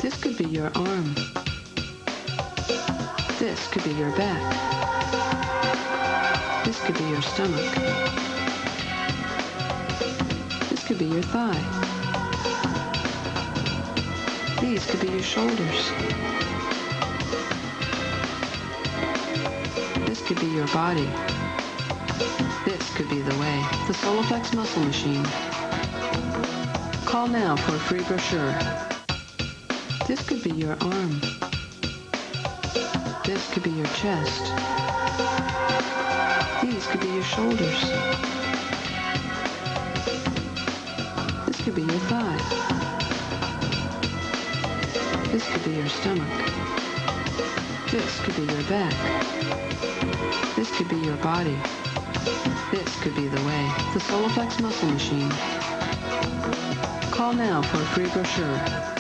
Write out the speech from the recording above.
This could be your arm. This could be your back. This could be your stomach. This could be your thigh. These could be your shoulders. This could be your body. This could be the way. The Soloflex Muscle Machine. Call now for a free brochure. This could be your arm. This could be your chest. These could be your shoulders. This could be your thigh. This could be your stomach. This could be your back. This could be your body. This could be the way. The Soloflex Muscle Machine. Call now for a free brochure.